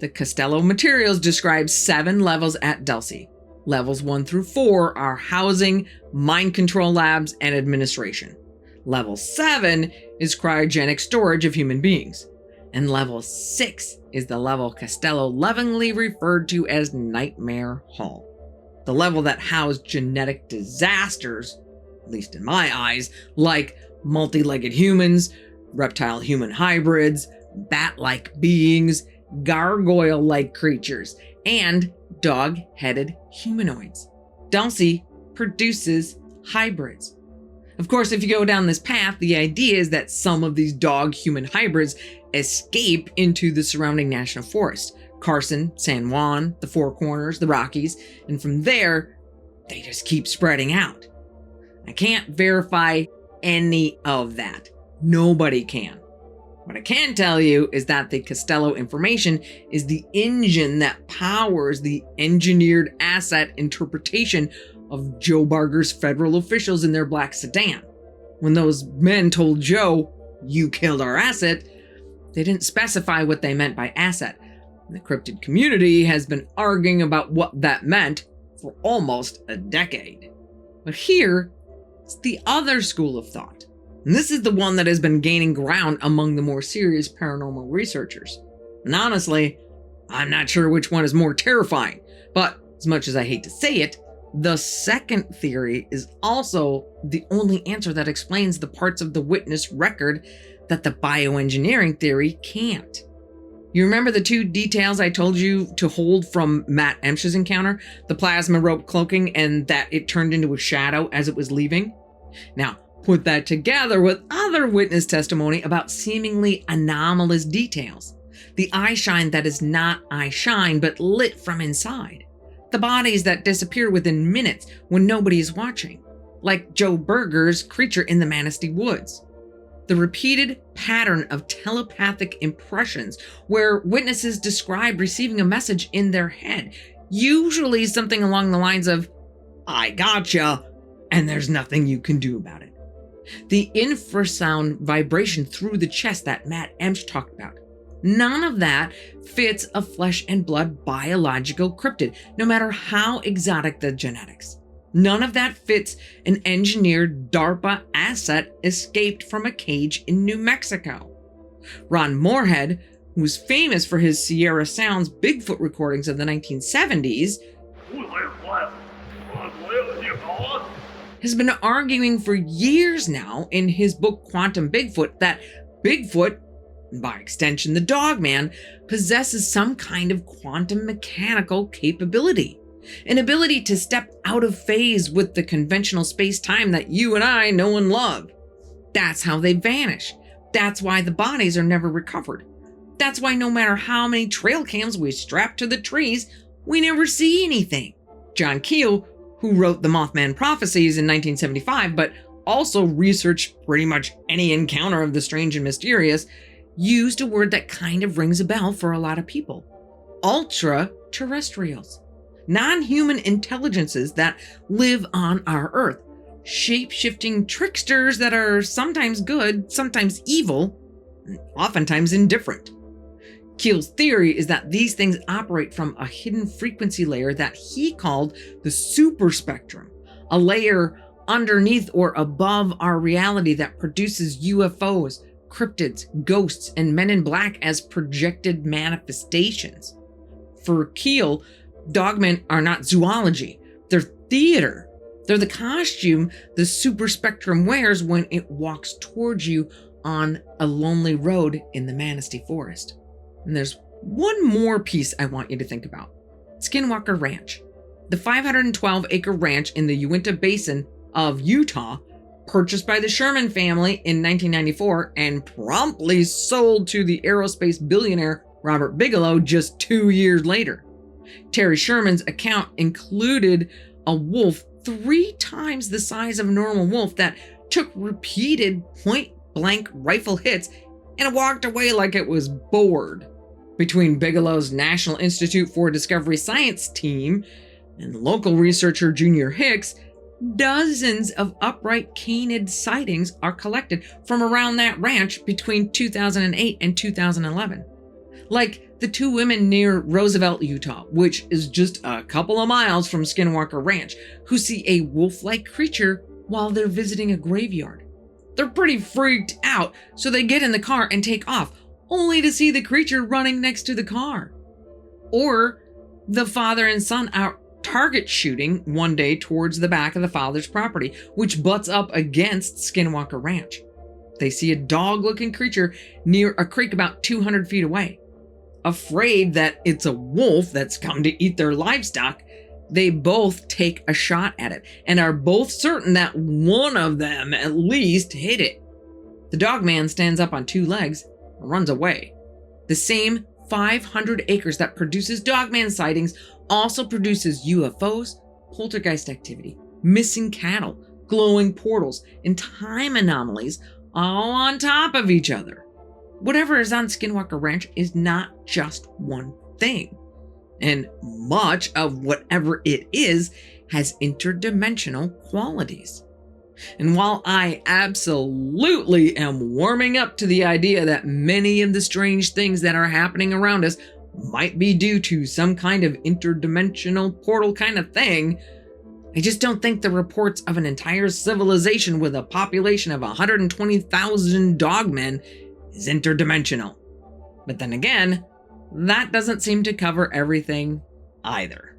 Speaker 1: the Costello materials describe 7 levels at Dulcie. Levels 1 through 4 are housing, mind control labs, and administration. Level 7 is cryogenic storage of human beings. And level 6 is the level Costello lovingly referred to as Nightmare Hall. The level that housed genetic disasters, at least in my eyes, like multi-legged humans, reptile-human hybrids, bat-like beings, gargoyle-like creatures, and dog-headed humanoids. Dulcie produces hybrids. Of course, if you go down this path, the idea is that some of these dog-human hybrids escape into the surrounding national forest. Carson, San Juan, the Four Corners, the Rockies, and from there, they just keep spreading out. I can't verify any of that. Nobody can. What I can tell you is that the Costello information is the engine that powers the engineered asset interpretation of Joe Barger's federal officials in their black sedan. When those men told Joe, "You killed our asset," they didn't specify what they meant by asset. The cryptid community has been arguing about what that meant for almost a decade. But here, it's the other school of thought. And this is the one that has been gaining ground among the more serious paranormal researchers. And honestly, I'm not sure which one is more terrifying. But as much as I hate to say it, the second theory is also the only answer that explains the parts of the witness record that the bioengineering theory can't. You remember the two details I told you to hold from Matt Emsch's encounter? The plasma rope cloaking and that it turned into a shadow as it was leaving? Now, put that together with other witness testimony about seemingly anomalous details. The eye shine that is not eye shine but lit from inside. The bodies that disappear within minutes when nobody is watching, like Joe Berger's creature in the Manistee woods. The repeated pattern of telepathic impressions where witnesses describe receiving a message in their head, usually something along the lines of, "I gotcha, and there's nothing you can do about it." The infrasound vibration through the chest that Matt Emsch talked about. None of that fits a flesh and blood biological cryptid, no matter how exotic the genetics. None of that fits an engineered DARPA asset escaped from a cage in New Mexico. Ron Moorhead, who's famous for his Sierra Sounds Bigfoot recordings of the 1970s, has been arguing for years now in his book Quantum Bigfoot that Bigfoot, and by extension the Dogman, possesses some kind of quantum mechanical capability. An ability to step out of phase with the conventional space-time that you and I know and love. That's how they vanish. That's why the bodies are never recovered. That's why no matter how many trail cams we strap to the trees, we never see anything. John Keel, who wrote the Mothman Prophecies in 1975, but also researched pretty much any encounter of the strange and mysterious, used a word that kind of rings a bell for a lot of people. Ultra-terrestrials. Non-human intelligences that live on our Earth. Shape-shifting tricksters that are sometimes good, sometimes evil, and oftentimes indifferent. Keel's theory is that these things operate from a hidden frequency layer that he called the superspectrum, a layer underneath or above our reality that produces UFOs, cryptids, ghosts, and men in black as projected manifestations. For Keel, dogmen are not zoology, they're theater. They're the costume the superspectrum wears when it walks towards you on a lonely road in the Manistee forest. And there's one more piece I want you to think about. Skinwalker Ranch. The 512-acre ranch in the Uinta Basin of Utah, purchased by the Sherman family in 1994 and promptly sold to the aerospace billionaire Robert Bigelow just 2 years later. Terry Sherman's account included a wolf 3 times the size of a normal wolf that took repeated point-blank rifle hits and walked away like it was bored. Between Bigelow's National Institute for Discovery Science team and local researcher Junior Hicks, dozens of upright canid sightings are collected from around that ranch between 2008 and 2011. Like the 2 women near Roosevelt, Utah, which is just a couple of miles from Skinwalker Ranch, who see a wolf-like creature while they're visiting a graveyard. They're pretty freaked out, so they get in the car and take off, only to see the creature running next to the car. Or the father and son are target shooting one day towards the back of the father's property, which butts up against Skinwalker Ranch. They see a dog-looking creature near a creek about 200 feet away. Afraid that it's a wolf that's come to eat their livestock, They both take a shot at it and are both certain that one of them at least hit it. The Dogman stands up on two legs and runs away. The same 500 acres that produces Dogman sightings also produces UFOs, poltergeist activity, missing cattle, glowing portals, and time anomalies all on top of each other. Whatever is on Skinwalker Ranch is not just one thing. And much of whatever it is has interdimensional qualities. And while I absolutely am warming up to the idea that many of the strange things that are happening around us might be due to some kind of interdimensional portal kind of thing, I just don't think the reports of an entire civilization with a population of 120,000 dogmen is interdimensional. But then again, that doesn't seem to cover everything either.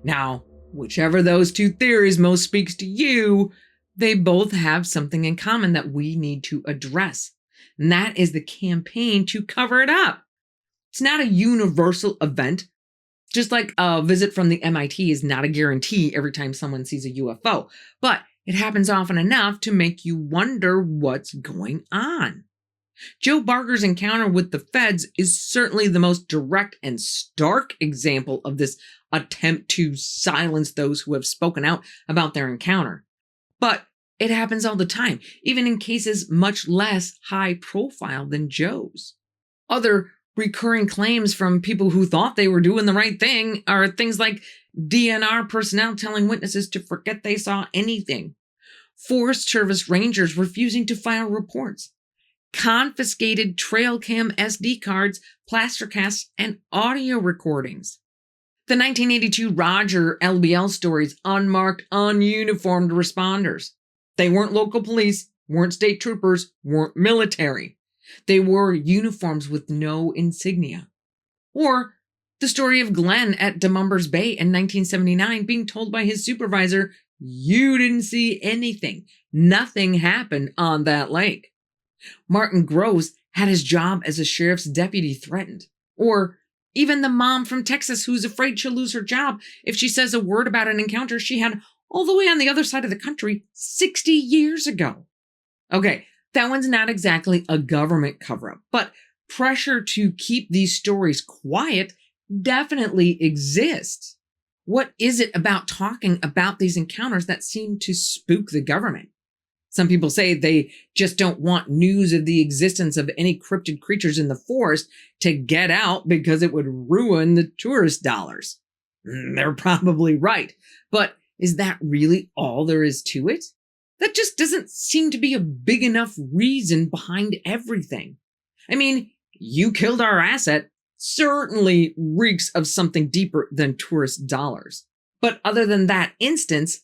Speaker 1: Now, whichever those two theories most speaks to you, they both have something in common that we need to address. And that is the campaign to cover it up. It's not a universal event. Just like a visit from the MIT is not a guarantee every time someone sees a UFO, but it happens often enough to make you wonder what's going on. Joe Barger's encounter with the feds is certainly the most direct and stark example of this attempt to silence those who have spoken out about their encounter. But it happens all the time, even in cases much less high profile than Joe's. Other recurring claims from people who thought they were doing the right thing are things like DNR personnel telling witnesses to forget they saw anything, Forest Service rangers refusing to file reports, confiscated trail cam SD cards, plaster casts, and audio recordings. The 1982 Roger LBL stories unmarked, ununiformed responders. They weren't local police, weren't state troopers, weren't military. They wore uniforms with no insignia. Or the story of Glenn at Demumbers Bay in 1979 being told by his supervisor, "You didn't see anything. Nothing happened on that lake." Martin Groves had his job as a sheriff's deputy threatened. Or even the mom from Texas who's afraid she'll lose her job if she says a word about an encounter she had all the way on the other side of the country 60 years ago. Okay, that one's not exactly a government cover-up, but pressure to keep these stories quiet definitely exists. What is it about talking about these encounters that seem to spook the government? Some people say they just don't want news of the existence of any cryptid creatures in the forest to get out because it would ruin the tourist dollars. They're probably right, but is that really all there is to it? That just doesn't seem to be a big enough reason behind everything. I mean, you killed our asset certainly reeks of something deeper than tourist dollars. But other than that instance,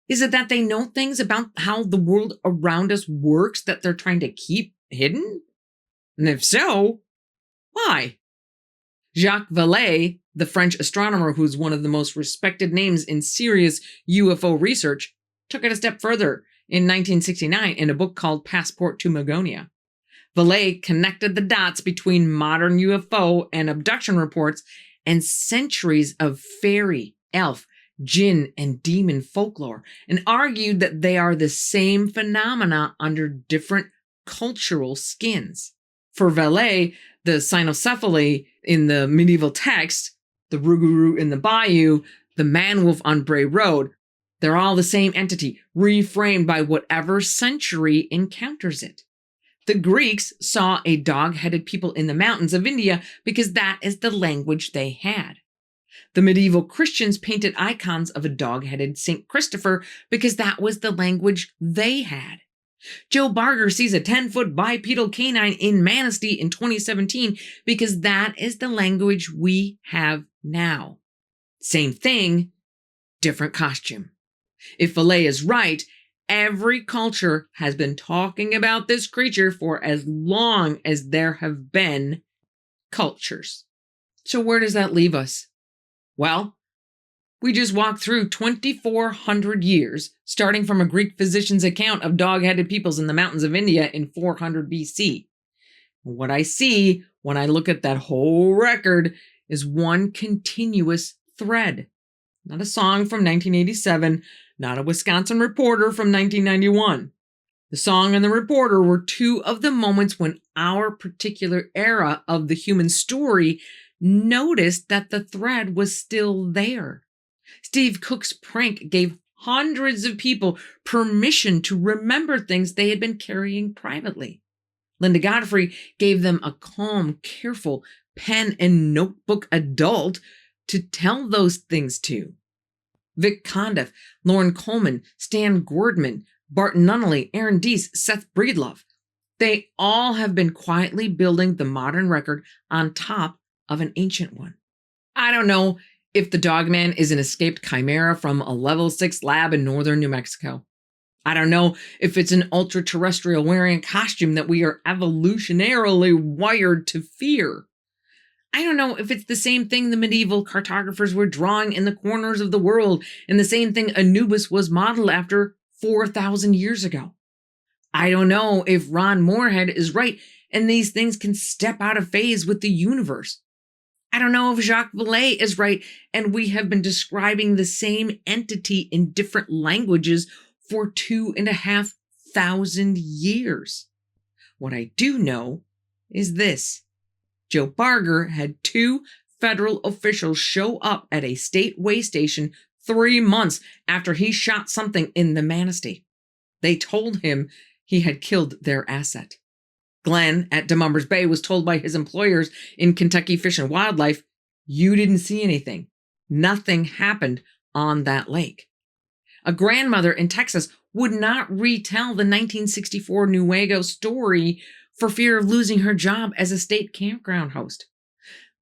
Speaker 1: is it that they know things about how the world around us works that they're trying to keep hidden? And if so, why? Jacques Vallée, the French astronomer who's one of the most respected names in serious UFO research, took it a step further in 1969 in a book called Passport to Magonia. Vallée connected the dots between modern UFO and abduction reports and centuries of fairy, elf, jinn, and demon folklore, and argued that they are the same phenomena under different cultural skins. For Vallée, the cynocephaly in the medieval text, the Rougarou in the bayou, the man-wolf on Bray Road, they're all the same entity, reframed by whatever century encounters it. The Greeks saw a dog-headed people in the mountains of India because that is the language they had. The medieval Christians painted icons of a dog-headed St. Christopher because that was the language they had. Joe Barger sees a 10-foot bipedal canine in Manistee in 2017 because that is the language we have now. Same thing, different costume. If Vallée is right, every culture has been talking about this creature for as long as there have been cultures. So where does that leave us? Well, we just walked through 2,400 years, starting from a Greek physician's account of dog-headed peoples in the mountains of India in 400 BC. What I see when I look at that whole record is one continuous thread. not a song from 1987, not a Wisconsin reporter from 1991. The song and the reporter were two of the moments when our particular era of the human story noticed that the thread was still there. Steve Cook's prank gave hundreds of people permission to remember things they had been carrying privately. Linda Godfrey gave them a calm, careful pen and notebook adult to tell those things to. Vic Condiff, Lauren Coleman, Stan Gordman, Bart Nunnally, Aaron Deese, Seth Breedlove. They all have been quietly building the modern record on top of an ancient one. I don't know if the Dogman is an escaped chimera from a level 6 lab in northern New Mexico. I don't know if it's an ultra-terrestrial wearing a costume that we are evolutionarily wired to fear. I don't know if it's the same thing the medieval cartographers were drawing in the corners of the world and the same thing Anubis was modeled after 4,000 years ago. I don't know if Ron Moorhead is right and these things can step out of phase with the universe. I don't know if Jacques Vallée is right and we have been describing the same entity in different languages for 2,500 years. What I do know is this. Joe Barger had 2 federal officials show up at a state way station 3 months after he shot something in the Manistee. They told him he had killed their asset. Glenn at DeMumbers Bay was told by his employers in Kentucky Fish and Wildlife, "You didn't see anything. Nothing happened on that lake." A grandmother in Texas would not retell the 1964 Newaygo story for fear of losing her job as a state campground host.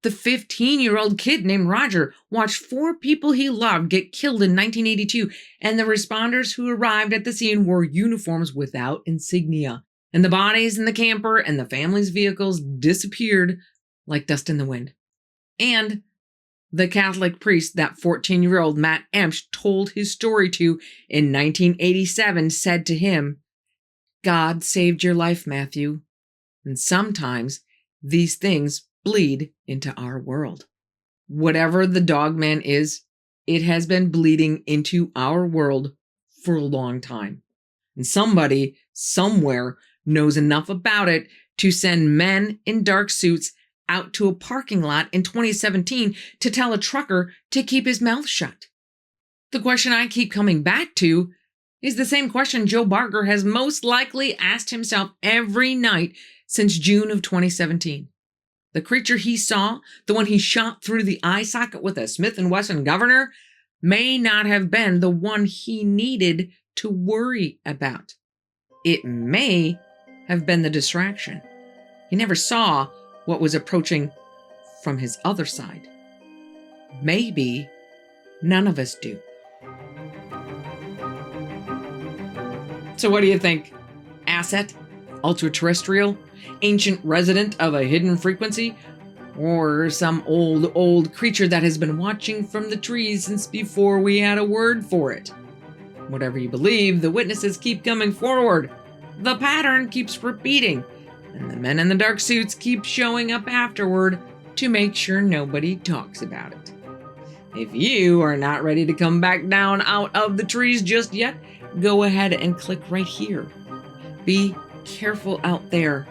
Speaker 1: The 15-year-old kid named Roger watched 4 people he loved get killed in 1982, and the responders who arrived at the scene wore uniforms without insignia, and the bodies in the camper and the family's vehicles disappeared like dust in the wind. And the Catholic priest that 14-year-old Matt Emsch told his story to in 1987 said to him, "God saved your life, Matthew. And sometimes these things bleed into our world." Whatever the Dogman is, it has been bleeding into our world for a long time. And somebody, somewhere, knows enough about it to send men in dark suits out to a parking lot in 2017 to tell a trucker to keep his mouth shut. The question I keep coming back to is the same question Joe Barger has most likely asked himself every night since June of 2017. The creature he saw, the one he shot through the eye socket with a Smith & Wesson Governor, may not have been the one he needed to worry about. It may have been the distraction. He never saw what was approaching from his other side. Maybe none of us do. So what do you think? Asset? Ultra-terrestrial? Ancient resident of a hidden frequency? Or some old creature that has been watching from the trees since before we had a word for it? Whatever you believe, the witnesses keep coming forward. The pattern keeps repeating. And the men in the dark suits keep showing up afterward to make sure nobody talks about it. If you are not ready to come back down out of the trees just yet, go ahead and click right here. Be careful out there,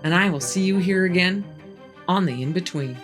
Speaker 1: and I will see you here again on the In-Between.